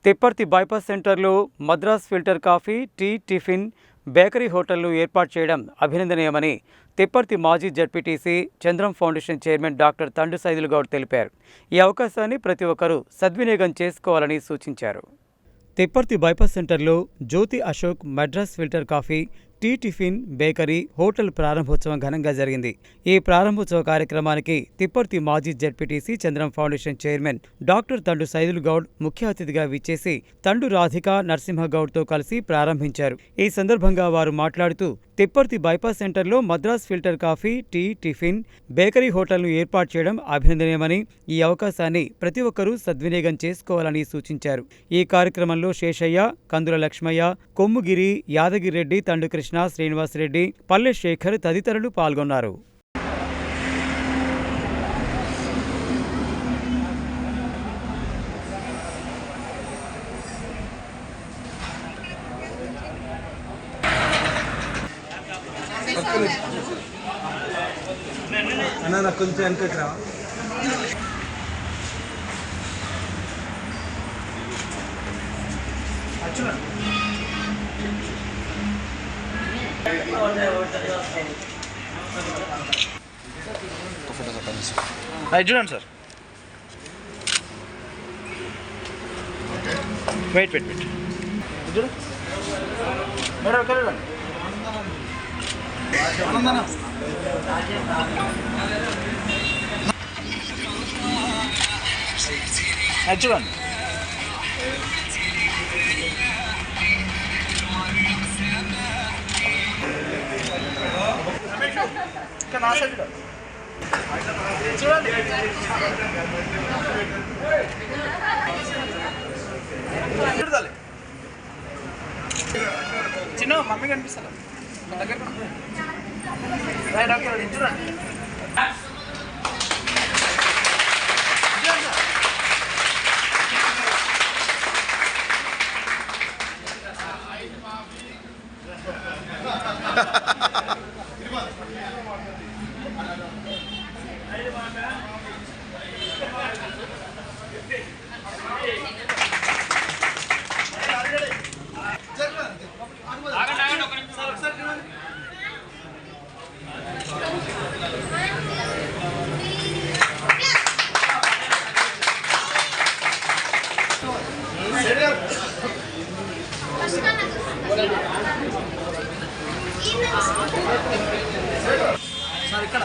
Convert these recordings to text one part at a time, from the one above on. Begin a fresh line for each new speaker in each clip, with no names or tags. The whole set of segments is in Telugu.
తిప్పర్తి బైపాస్ సెంటర్లో Madras filter coffee, tea, tiffin, bakery హోటళ్లు ఏర్పాటు చేయడం అభినందనీయమని తిప్పర్తి మాజీ ZPTC Chandram foundation chairman doctor Thandu Saidulu Goud తెలిపారు. ఈ అవకాశాన్ని ప్రతి ఒక్కరూ సద్వినియోగం చేసుకోవాలని సూచించారు. తిప్పర్తి బైపాస్ సెంటర్లో Jyothi Ashok Madras filter coffee, tea, tiffin, bakery, hotel ప్రారంభోత్సవం ఘనంగా జరిగింది. ఈ ప్రారంభోత్సవ కార్యక్రమానికి తిప్పర్తి మాజీ ZPTC Chandram foundation chairman doctor Thandu Saidulu Goud ముఖ్య అతిథిగా విచ్చేసి తండు రాధిక నరసింహగౌడ్తో కలిసి ప్రారంభించారు. ఈ సందర్భంగా వారు మాట్లాడుతూ తిప్పర్తి బైపాస్ సెంటర్లో Madras filter coffee, tea, tiffin, bakery హోటల్ను ఏర్పాటు చేయడం అభినందనీయమని, ఈ అవకాశాన్ని ప్రతి ఒక్కరూ సద్వినియోగం చేసుకోవాలని సూచించారు. ఈ కార్యక్రమంలో శేషయ్య, కందుల లక్ష్మయ్య, కొమ్ముగిరి, యాదగిరెడ్డి, తండు కృష్ణ, శ్రీనివాసరెడ్డి, పల్లె శేఖర్ తదితరులు పాల్గొన్నారు.
కొంచెం వెనకకి రా.
చూడండి సార్. వెయిట్ చూడు మేడం చూడండి. చూడాలి చిన్న మమ్మీ కనిపిస్తా దగ్గర చూడండి. సార్ ఇక్కడ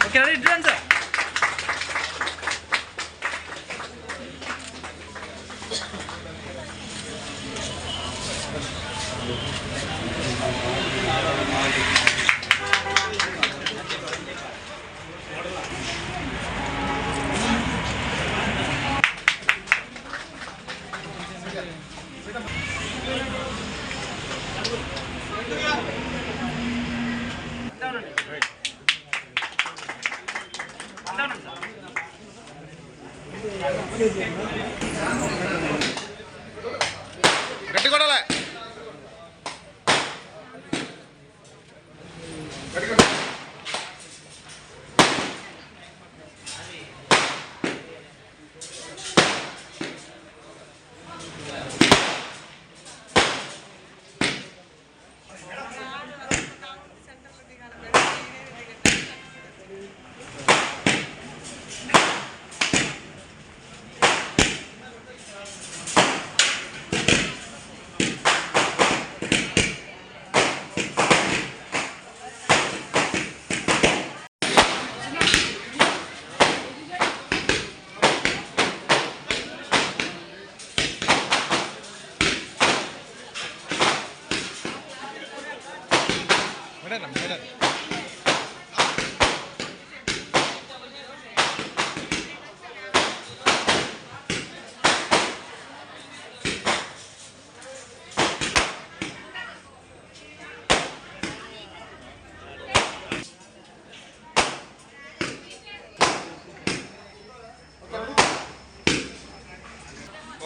ఓకే రెడీ డ్రోన్ సార్. గట్టి కొడాలి.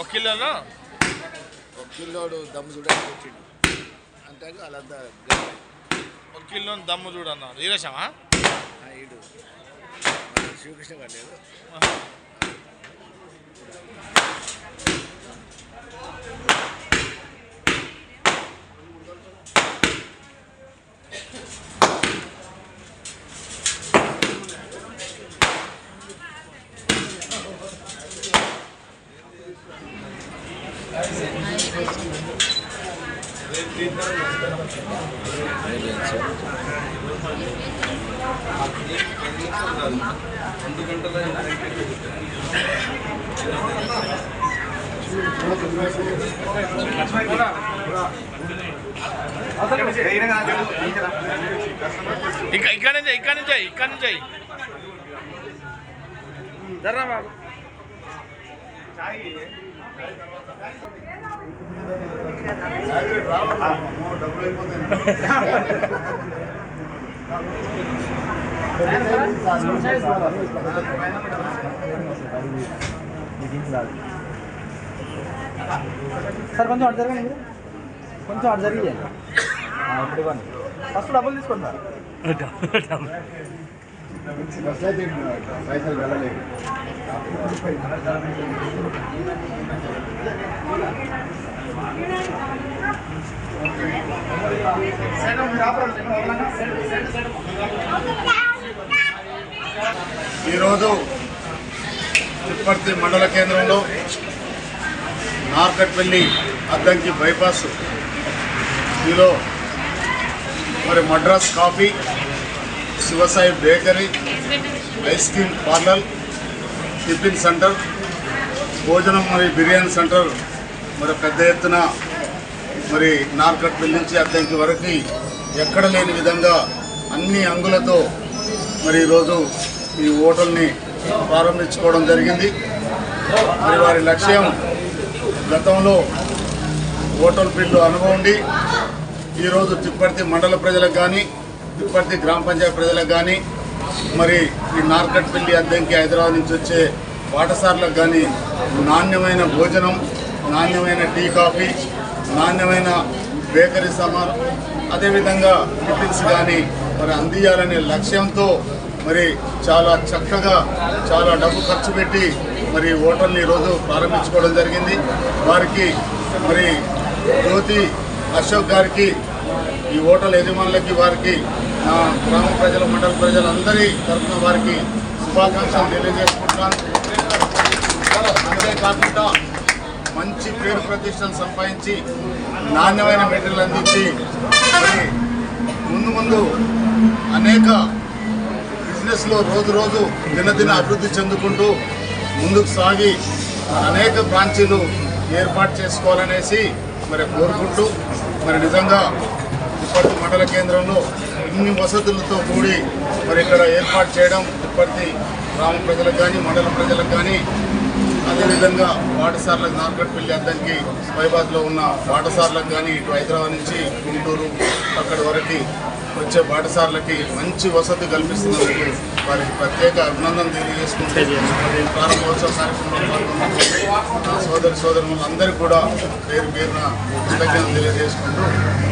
ఒక కిలోనా
కిల్లోడు దమ్ము చూడడానికి వచ్చిండు అంటే వాళ్ళంతా
1 కిలో దమ్ము చూడన్నా వీరేశమా
ఈడు శ్రీకృష్ణ కట్టలేదు.
ఇక్కడ నుంచి జర్రా బాబు
సార్ కొంచెం అటు జరగండి, కొంచెం అటు జరిగి ఇప్పుడు ఇవ్వండి. ఫస్ట్ డబ్బులు తీసుకోండి సార్. పైసలు వెళ్ళలేదు.
ఈరోజు తిప్పర్తి మండల కేంద్రంలో నార్కట్పల్లి అద్దంకి బైపాస్ ఈలో మరి Madras coffee, Shivasai bakery, ice cream parlour, tiffin centre, భోజనం మరియు బిర్యానీ సెంటర్ మరి పెద్ద ఎత్తున మరి నార్కట్పల్లి నుంచి అద్దంకి వరకు ఎక్కడ లేని విధంగా అన్ని అంగులతో మరి ఈరోజు ఈ హోటల్ని ప్రారంభించుకోవడం జరిగింది. మరి వారి లక్ష్యం గతంలో హోటల్ ఫీల్డ్లో అనుభవం ఉండి ఈరోజు తిప్పర్తి మండల ప్రజలకు కానీ తిప్పర్తి గ్రామ పంచాయతీ ప్రజలకు కానీ మరి ఈ నార్కట్పల్లి అద్దంకి హైదరాబాద్ నుంచి వచ్చే పాఠశాలకు కానీ నాణ్యమైన భోజనం, నాణ్యమైన టీ కాఫీ, నాణ్యమైన బేకరీ సామాన్, అదేవిధంగా టిఫిన్స్ కానీ మరి అందించాలనే లక్ష్యంతో మరి చాలా చక్కగా చాలా డబ్బు ఖర్చు పెట్టి మరి హోటల్ని ఈరోజు ప్రారంభించుకోవడం జరిగింది. వారికి మరి జ్యోతి అశోక్ గారికి, ఈ హోటల్ యజమానులకి, వారికి నా గ్రామ ప్రజల మండల ప్రజలందరి తరఫున వారికి శుభాకాంక్షలు తెలియజేసుకుంటున్నాను. అంతేకాకుండా మంచి పేరు ప్రతిష్టలు సంపాదించి నాణ్యమైన మెటీరియల్ అందించి మరి ముందు అనేక బిజినెస్లో రోజు దినదిన అభివృద్ధి చెందుకుంటూ ముందుకు సాగి అనేక బ్రాంచీలు ఏర్పాటు చేసుకోవాలనేసి మరి కోరుకుంటూ మరి నిజంగా తిప్పర్తి మండల కేంద్రంలో ఇన్ని వసతులతో కూడి మరి ఇక్కడ ఏర్పాటు చేయడం తిప్పర్తి గ్రామ ప్రజలకు కానీ మండల ప్రజలకు కానీ అదేవిధంగా పాఠశాలకు నార్కట్పల్లి అద్దంకి బైపాస్లో ఉన్న పాఠశాలకు కానీ ఇటు హైదరాబాద్ నుంచి గుంటూరు అక్కడి వరకు వచ్చే పాఠశాలకి మంచి వసతి కల్పిస్తున్నందుకు వారికి ప్రత్యేక అభినందన తెలియజేసుకుంటే ప్రారంభోత్సవ కార్యక్రమంలో పాల్గొన్న సోదరులందరికీ కూడా పేరున కృతజ్ఞతలు తెలియజేసుకుంటూ